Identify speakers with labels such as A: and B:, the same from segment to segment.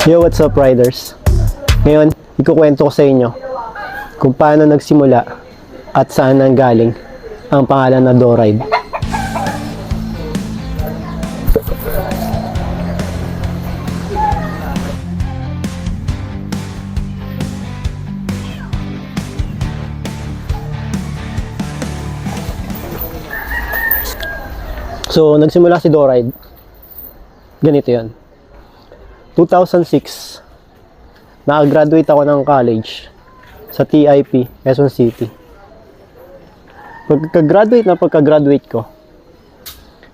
A: Yo, what's up riders? Ngayon, ikukwento ko sa inyo kung paano nagsimula at saan nanggaling ang pangalan na DoRide. So, nagsimula si DoRide. Ganito yan. 2006, nakagraduate ako ng college sa TIP, Quezon City. Pagka-graduate ko,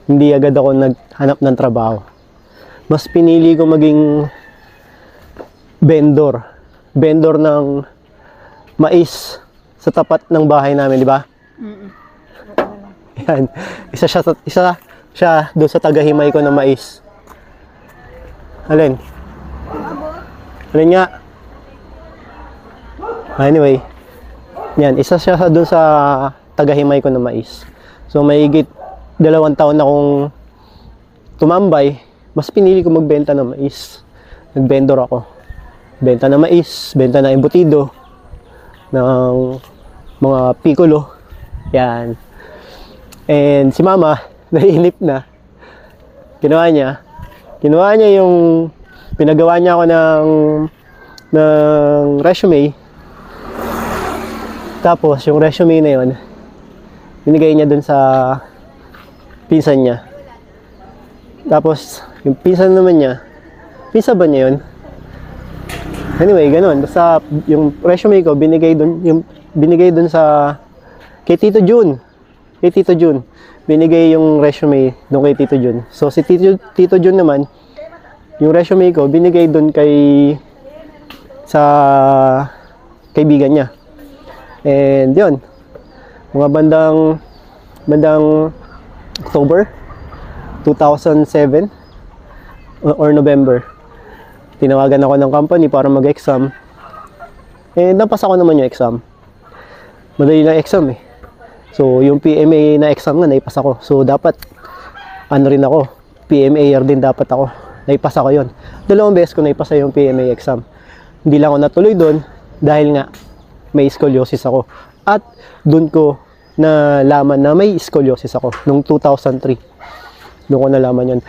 A: hindi agad ako naghanap ng trabaho. Mas pinili ko maging vendor ng mais sa tapat ng bahay namin, di ba? Yan. Isa siya doon sa tagahimay ko ng mais. Alin? Alin nga? Anyway, yan, isa siya doon sa tagahimay ko ng mais. So, mahigit 2 taon na akong tumambay, mas pinili ko magbenta ng mais. Nagbendor ako. Benta ng mais, benta ng embutido, ng mga piccolo. Yan. And si mama, naiinip na. Kinuha niya yung pinagawa niya ako ng resume. Tapos yung resume na yun, binigay niya dun sa pinsan niya. Tapos yung pinsan naman niya, pinsan ba niya yun? Anyway, ganun. Basta yung resume ko binigay dun sa kay Tito Jun. Kay Tito Jun. Binigay yung resume doon kay Tito Jun. So si Tito Jun naman, yung resume ko binigay doon sa kaibigan niya. And yun, mga bandang October 2007 or November, tinawagan ako ng company para mag-exam. And napasa ko naman yung exam. Madali lang exam eh. So, yung PMA na exam nga, naipasa ko. So, dapat, rin ako, PMAer din dapat ako. Naipasa ko yun. 2 beses ko naipasa yung PMA exam. Hindi lang ako natuloy doon dahil nga may scoliosis ako. At doon ko nalaman na may scoliosis ako noong 2003. Doon ko nalaman yun.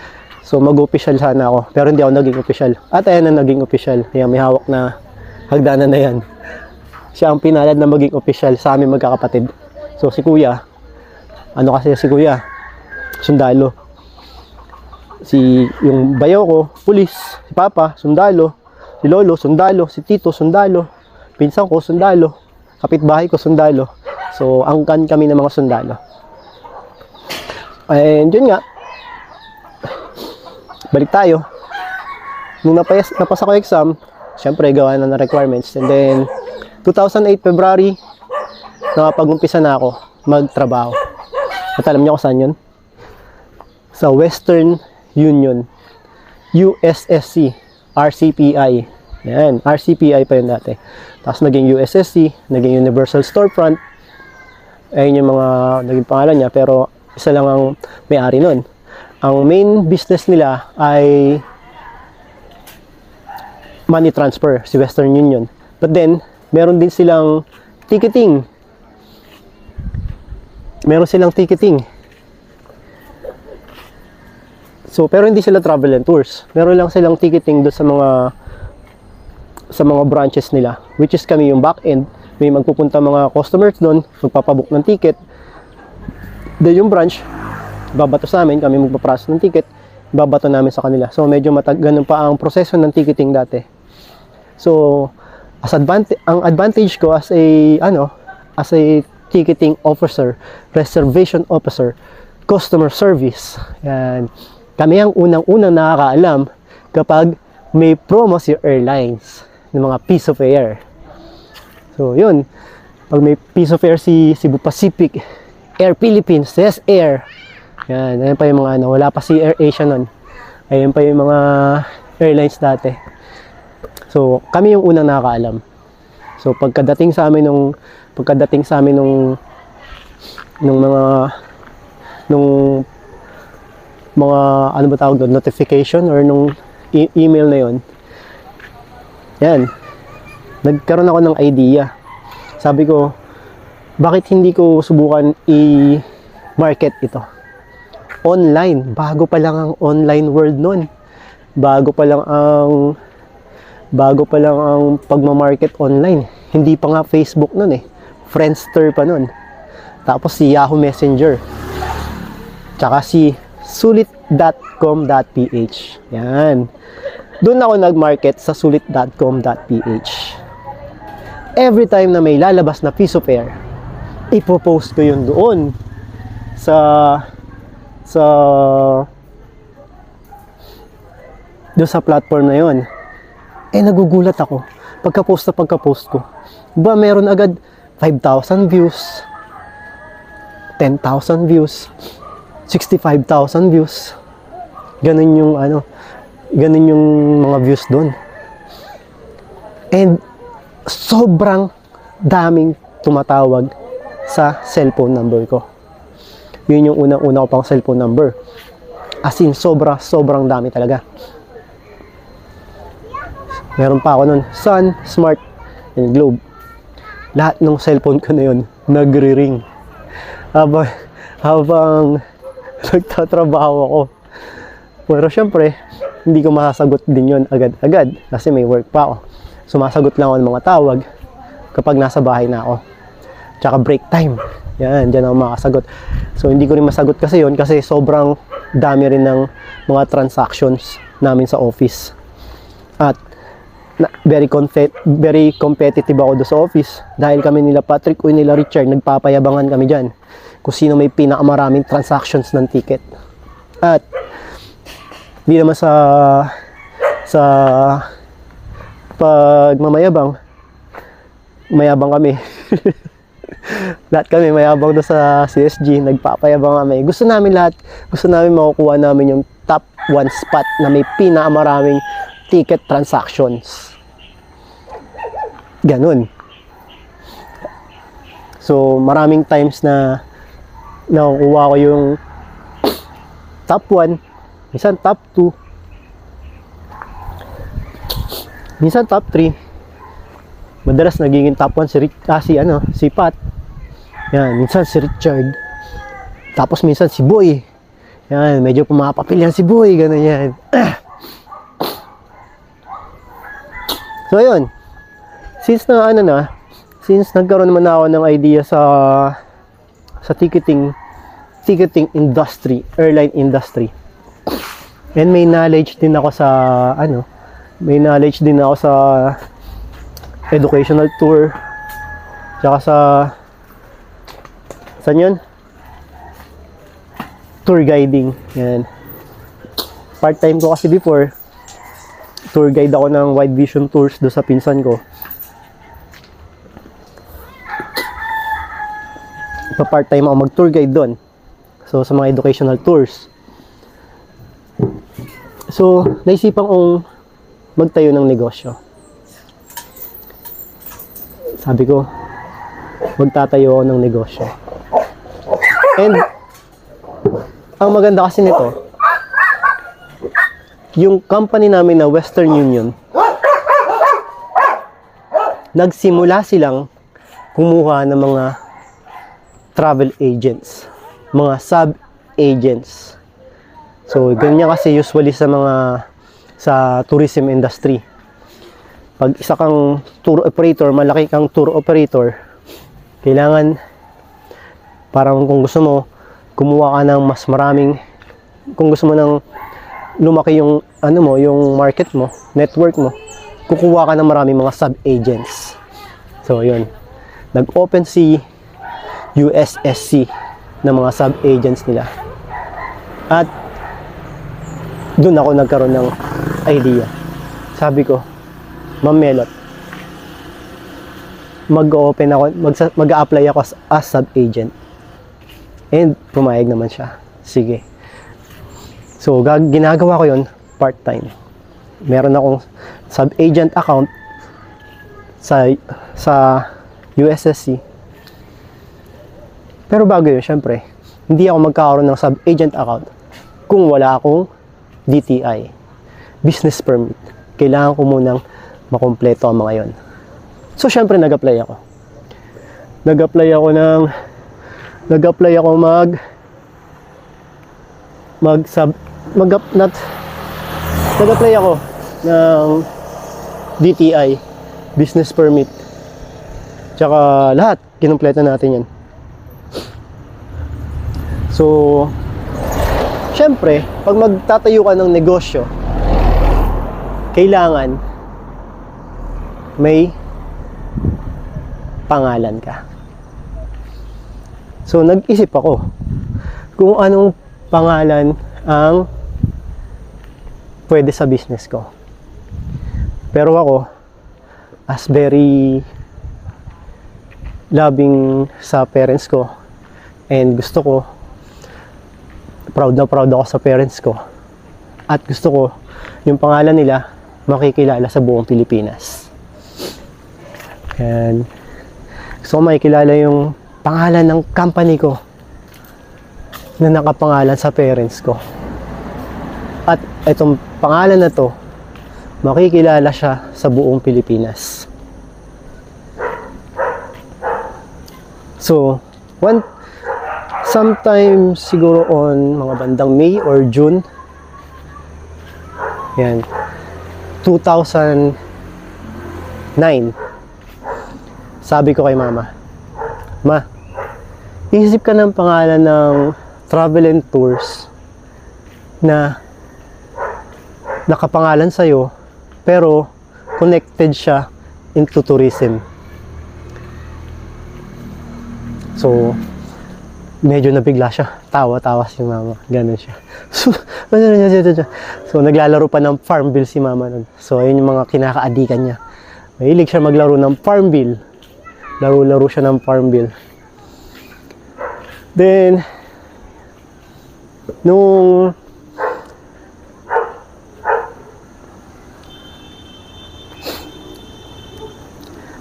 A: So, mag-official sana ako. Pero hindi ako naging official. At ayan na naging official. Ayan, may hawak na hagdanan na yan. Siya ang pinalad na maging official sa aming magkakapatid. So, si kuya, kasi si kuya? Sundalo. Yung bayaw ko, pulis. Si papa, sundalo. Si lolo, sundalo. Si tito, sundalo. Pinsan ko, sundalo. Kapitbahay ko, sundalo. So, angkan kami ng mga sundalo. And yun nga, balik tayo. Nung napasa ko exam, syempre gawa na ng requirements. And then, 2008 February, nakapag-umpisa na ako magtrabaho. At alam niyo kung saan yun? Sa Western Union, USSC, RCPI. Yan, RCPI pa yun dati. Tapos naging USSC, naging Universal Storefront. Ayun yung mga naging pangalan niya, pero isa lang ang may-ari nun. Ang main business nila ay money transfer, si Western Union. But then, meron din silang ticketing. So, pero hindi sila travel and tours. Meron lang silang ticketing doon sa mga branches nila, which is kami yung back end. May magpupunta mga customers doon, magpapabook ng ticket. Then yung branch, babato sa amin, kami magpaprocess ng ticket, babato namin sa kanila. So, medyo ganun pa ang proseso ng ticketing dati. So, ang advantage ko as a ticketing officer, reservation officer, customer service. Yan. Kami ang unang-unang nakakaalam kapag may promo si airlines ng mga piece of air. So, yun. Pag may piece of air si Cebu Pacific, Air Philippines, CS Air. Yan. Ayan pa yung mga wala pa si Air Asia nun. Ayan pa yung mga airlines dati. So, kami yung unang nakakaalam. So, pagkadating sa amin nung mga ano ba tawag doon, notification or nung email na yon, Yan. Nagkaroon ako ng idea. Sabi ko, bakit hindi ko subukan i-market ito? Online. Bago pa lang ang online world nun. Bago pa lang ang pagmamarket online. Hindi pa nga Facebook nun eh. Friendster pa nun. Tapos si Yahoo Messenger. Tsaka si sulit.com.ph. Yan. Doon ako nag-market sa sulit.com.ph. Every time na may lalabas na piece of air, ipopost ko yun doon sa doon sa platform na yun. Nagugulat ako. Pagka-post ko. Ba, meron agad 5,000 views, 10,000 views, 65,000 views. Ganun yung mga views doon. And sobrang daming tumatawag sa cellphone number ko. Yun yung unang-una ko pang cellphone number. As in, sobrang dami talaga. Meron pa ako nun, Sun, Smart, and Globe. Lahat ng cellphone ko na yun, nagre-ring. Habang nagtatrabaho ako. Pero syempre, hindi ko masasagot din yun agad-agad kasi may work pa ako. Sumasagot lang ako ng mga tawag kapag nasa bahay na ako. Tsaka break time. Yan, dyan ako makasagot. So, hindi ko rin masagot kasi yun kasi sobrang dami rin ng mga transactions namin sa office. At very competitive ako doon sa office dahil kami nila Patrick o nila Richard, nagpapayabangan kami dyan kung sino may pinakamaraming transactions ng ticket. At hindi naman sa pagmamayabang, mayabang kami. Lahat kami mayabang doon sa CSG, nagpapayabang kami. Gusto namin makukuha namin yung top 1 spot na may pinakamaraming ticket transactions. Ganun. So, maraming times na nakukuha ko yung top 1, minsan top 2, minsan top 3. Madalas nagiging top 1 si Pat. Yan, minsan si Richard. Tapos minsan si Boy. Yan, medyo pumapapil yan si Boy, ganun yan. So, ayun. Since nagkaroon naman ako ng idea sa ticketing industry, airline industry. And may knowledge din ako sa educational tour. Tsaka saan yun? Tour guiding. Yan. Part-time ko kasi before, tour guide ako ng Wide Vision Tours do sa pinsan ko. Pa-part-time ako mag-tour guide doon. So, sa mga educational tours. So, naisipan kong magtayo ng negosyo. Sabi ko, magtatayo ako ng negosyo. And, ang maganda kasi nito, yung company namin na Western Union, nagsimula silang kumuha ng mga travel agents, mga sub-agents. So, ganyan kasi usually sa tourism industry. Pag isa kang tour operator, malaki kang tour operator, kailangan, parang kung gusto mo, kumuha ka ng mas maraming, kung gusto mo ng lumaki yung yung market mo, network mo, kukuha ka ng maraming mga sub-agents. So, yun. Nag-open si USSC ng mga sub-agents nila. At doon ako nagkaroon ng idea. Sabi ko, Ma'am Melot, mag-a-apply ako as sub-agent. And pumayag naman siya. Sige. So, ginagawa ko yun part-time. Meron akong sub-agent account sa USSC. Pero bago yun, syempre, hindi ako magkakaroon ng sub-agent account kung wala akong DTI, business permit. Kailangan ko munang makumpleto ang mga yon. So, syempre, nag-apply ako. Nag-apply ako nag-apply ako ng DTI, business permit. Tsaka lahat, kinumpleto natin yan. So, syempre, pag magtatayo ka ng negosyo, kailangan may pangalan ka. So, nag-isip ako kung anong pangalan ang pwede sa business ko. Pero ako, as very loving sa parents ko, and gusto ko, proud na proud ako sa parents ko, at gusto ko yung pangalan nila makikilala sa buong Pilipinas. And gusto ko makikilala yung pangalan ng company ko na nakapangalan sa parents ko. At itong pangalan na to, makikilala siya sa buong Pilipinas. So, sometime siguro on mga bandang May or June, yan, 2009, sabi ko kay mama, Ma, isip ka ng pangalan ng travel and tours na nakapangalan sa'yo, pero connected siya into tourism. So, medyo nabigla siya. Tawa-tawa si mama. Ganun siya. So, naglalaro pa ng Farmville si mama nun. So, ayun yung mga kinakaadikan niya. Mahilig siya maglaro ng Farmville. Laro-laro siya ng Farmville. Then, nung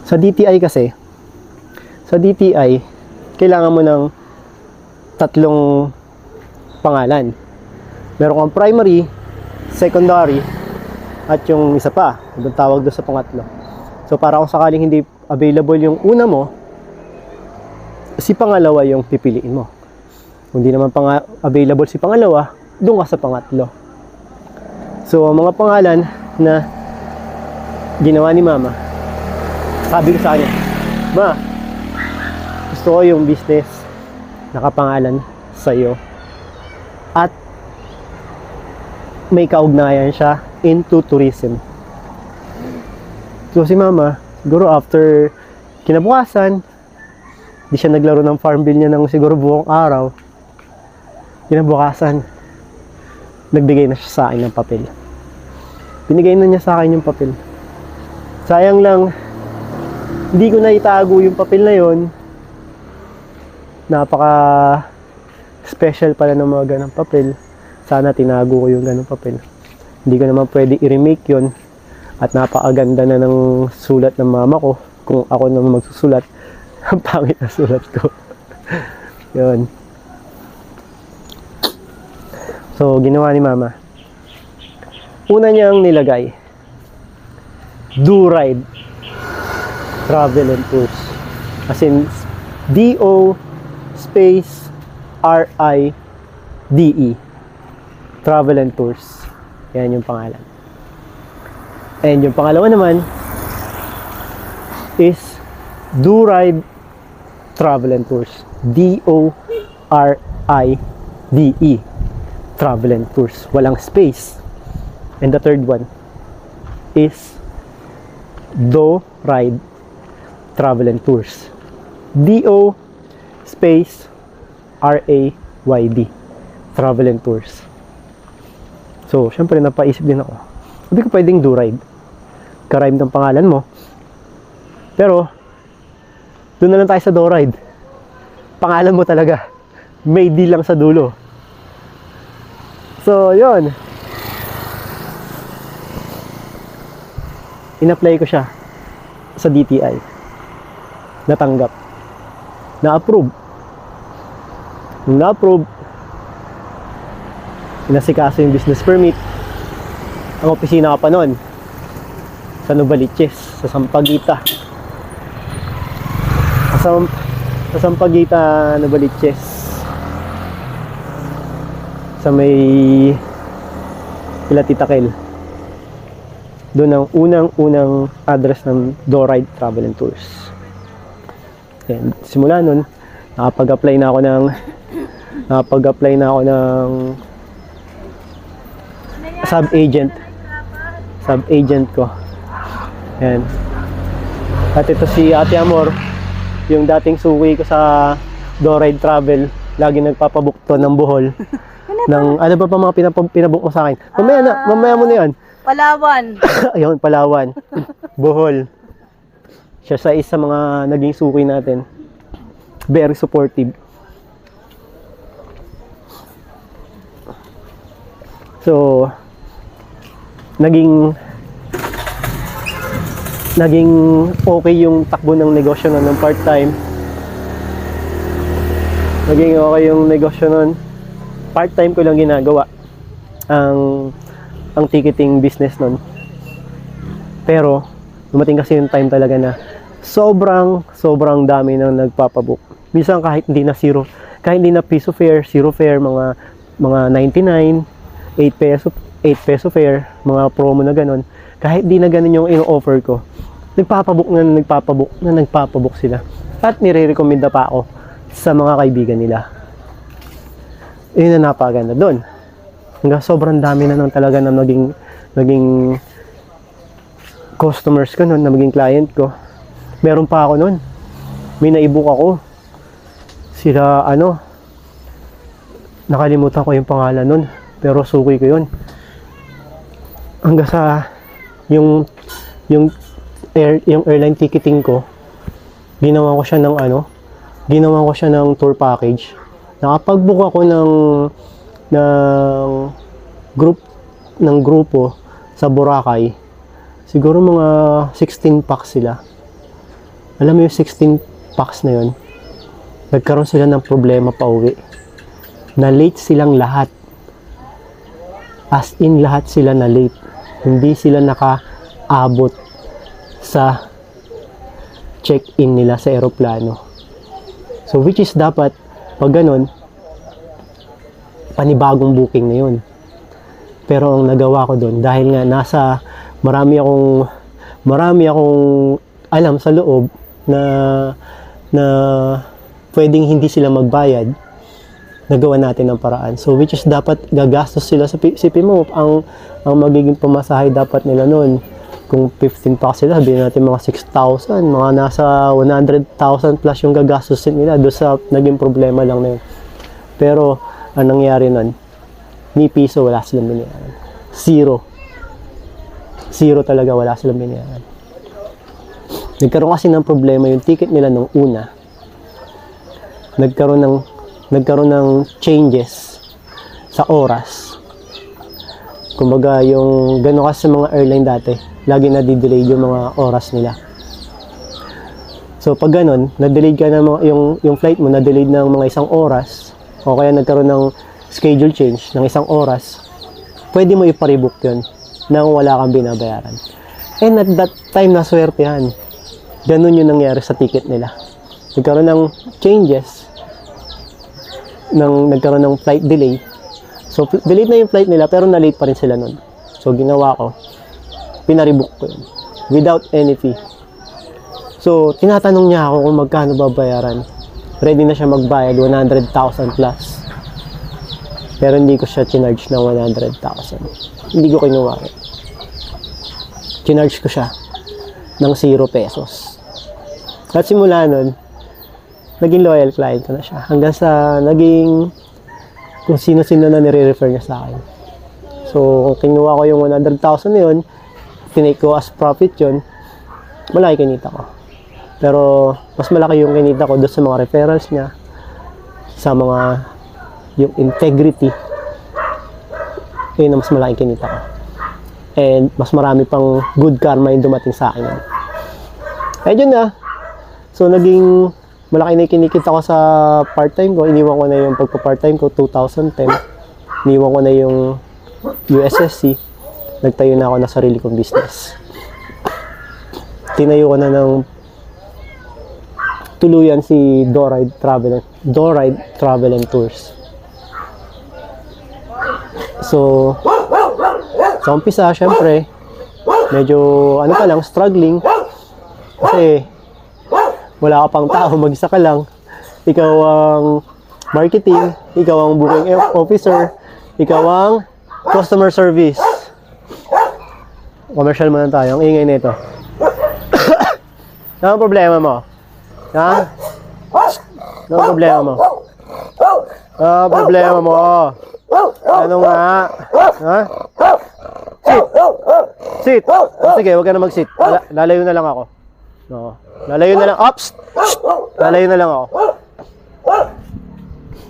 A: sa DTI kasi, sa DTI, kailangan mo ng tatlong pangalan. Meron kang primary, secondary, at yung isa pa, ibang tawag doon sa pangatlo. So, para kung sakaling hindi available yung una mo, si pangalawa yung pipiliin mo. Kung di naman available si pangalawa, doon ka sa pangatlo. So, mga pangalan na ginawa ni mama, sabi ko sa kanya, Ma, gusto ko yung business nakapangalan sa iyo at may kaugnayan siya into tourism. So si mama, siguro after kinabukasan, di siya naglaro ng Farmville niya ng siguro buong araw. Kinabukasan, nagbigay na siya sa akin ng papel. Binigay na niya sa akin yung papel. Sayang lang, hindi ko na itago yung papel na yon. Napaka special pala ng mga ganang papel. Sana tinago ko yung ganang papel. Hindi ko naman pwede i-remake yon. At napakaganda na ng sulat ng mama ko. Kung ako naman magsusulat, ang pangit na sulat ko. Yun. So, ginawa ni mama. Una niyang nilagay, Do Ride Travel and Tours. As in, D-O space R-I-D-E. Travel and Tours. Yan yung pangalan. And yung pangalawa naman is Do Ride Travel and Tours. D-O-R-I-D-E. Travel and Tours. Walang space. And the third one is Do Ride Travel and Tours. D-O space R-A-Y-D. Travel and Tours. So, syempre napaisip din ako. Sabi ko pwedeng Do Ride. Ka-rhyme ng pangalan mo. Pero, doon na lang tayo sa Do Ride. Pangalan mo talaga. May D lang sa dulo. So, yun. In-apply ko siya sa DTI. Natanggap. Na-approve. Nung na-approve, inasikaso yung business permit. Ang opisina ka pa nun, sa Novaliches, sa Sampaguita. Sa Sampaguita, Novaliches. Sa may Ilatitakel. Doon ang unang address ng Doride Travel and Tours. And simula nun, nakapag-apply na ako ng sub-agent ko. Ayan. At ito si Ate Amor, yung dating suwi ko sa Doride Travel, lagi nagpapabook to ng Bohol. Ng, ano ba pa mga pinabook mo sa akin? Mamaya mo na yan.
B: Palawan.
A: Ayun, Palawan. Bohol. Siya sa isa mga naging suki natin. Very supportive. So, naging okay yung takbo ng negosyo nun ng part-time. Naging okay yung negosyo nun. Part-time ko lang ginagawa ang ticketing business nun. Pero dumating kasi yung time talaga na sobrang dami nang nagpapabook. Minsan kahit hindi na piso fare, zero fare, mga 99, 8 peso fare, mga promo na ganun. Kahit di na ganun yung ino-offer ko, nagpapabook sila. At nire-recommenda pa ako sa mga kaibigan nila. Yun na napaganda doon. Hanggang sobrang dami na nang talaga na naging customers ko noon, na maging client ko. Meron pa ako noon. May naibook ako. Sila nakalimutan ko yung pangalan noon, pero suki ko yun. Hanggang sa yung airline ticketing ko, ginawa ko siya ng tour package. Nakapag-book ako ng grupo sa Boracay. Siguro mga 16 packs sila. Alam mo yung 16 packs na yun, nagkaroon sila ng problema pa uwi. Na late silang lahat. As in, lahat sila na late. Hindi sila nakaabot sa check-in nila sa eroplano. So which is dapat, pag ganun, panibagong booking na yun. Pero ang nagawa ko doon, dahil nga marami akong alam sa loob na pwedeng hindi sila magbayad, nagawa natin ng paraan. So which is dapat gagastos sila sa mo. Ang magiging pamasahe dapat nila noon, kung 15 pa sila, sabihin natin mga 6,000, mga nasa 100,000 plus yung gagastusin nila doon sa naging problema lang na yun. Pero ang nangyari nun, ni piso wala silang binayaran. Zero talaga, wala silang binayaran. Nagkaroon kasi ng problema yung ticket nila nung una. Nagkaroon ng changes sa oras. Kumbaga yung gano'n kasi sa mga airline dati, lagi na-delay yung mga oras nila. So pag gano'n, na-delay ka na yung flight mo, na-delay ng mga isang oras, o kaya nagkaroon ng schedule change ng isang oras, pwede mo iparebook yun nang wala kang binabayaran. And at that time, naswertehan. Ganun yung nangyari sa ticket nila. Nagkaroon ng changes, nagkaroon ng flight delay. So, delayed na yung flight nila, pero na-late pa rin sila nun. So, ginawa ko, pinarebook ko yun, without any fee. So, tinatanong niya ako kung magkano babayaran. Ready na siya magbayad, 100,000 plus. Pero hindi ko siya chinarge ng 100,000. Hindi ko kinuha. Chinarge ko siya ng 0 pesos. At simula nun, naging loyal client ko na siya. Hanggang sa naging kung sino-sino na nire-refer niya sa akin. So, kung kinuha ko yung 100,000 na yun, tinake ko as profit yun, malaki kinita ko. Pero, mas malaki yung kinita ko doon sa mga referrals niya, sa mga, yung integrity, yun na mas malaki kinita ko. And, mas marami pang good karma yung dumating sa akin yun. Ayun na. So, naging malaki na kinikita ko sa part-time ko. Iniwan ko na yung pagpa-part-time ko, 2010. Iniwan ko na yung USSC. Nagtayo na ako ng sarili kong business. tinayo ko na ng tuluyan si Doride Travel and Tours. So, sa umpisa, syempre, medyo, ano pa lang, struggling. Kasi, wala ka pang tao, mag-isa ka lang. Ikaw ang marketing, ikaw ang booking officer, ikaw ang customer service. Commercial muna tayo, ang ingay nito. Ano ang problema mo? Ha? Ano ang problema mo? Ano ang problema mo? Ano nga? Ha? Sit! Sige, huwag ka na mag-sit. Lalayo na lang ako. No. Lalayo na lang. Ops! Lalayo na lang ako.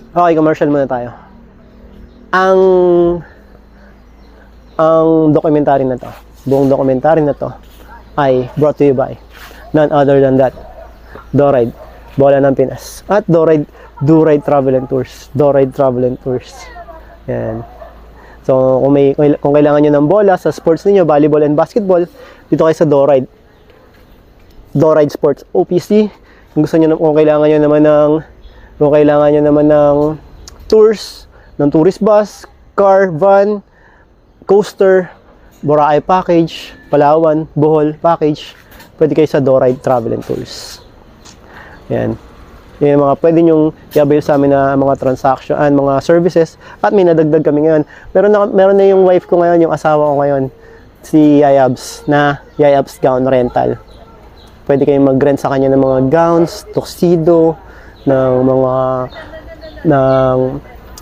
A: Okay, commercial muna tayo. Ang documentary na to, buong documentary na to, ay brought to you by none other than that, Doride, Bola ng Pinas. At Doride Travel and Tours. Doride Travel and Tours. Yan. So, kung kailangan nyo ng bola sa sports niyo, volleyball and basketball, dito kayo sa Doride. Doride Sports OPC. Kung gusto niyo, kung kailangan nyo naman ng tours, ng tourist bus, car, van, coaster, Boracay package, Palawan, Bohol package, pwede kayo sa Doride Travel and Tours. Yan. Yan yung mga pwede nyong i-avail sa amin na mga transaction, mga services, at may nadagdag kami ngayon. Meron na yung wife ko ngayon, yung asawa ko ngayon, si Yayabs, na Yayabs Gown Rental. Pwede kayong mag-rent sa kanya ng mga gowns, tuxedo, ng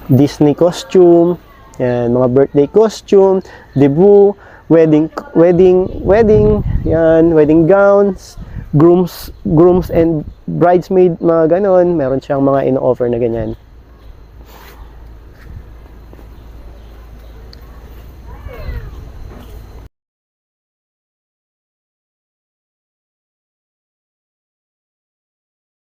A: Disney costume, yan, mga birthday costume, debut, wedding, yan, wedding gowns, grooms and bridesmaid, mga ganon. Meron siyang mga in-offer na ganyan.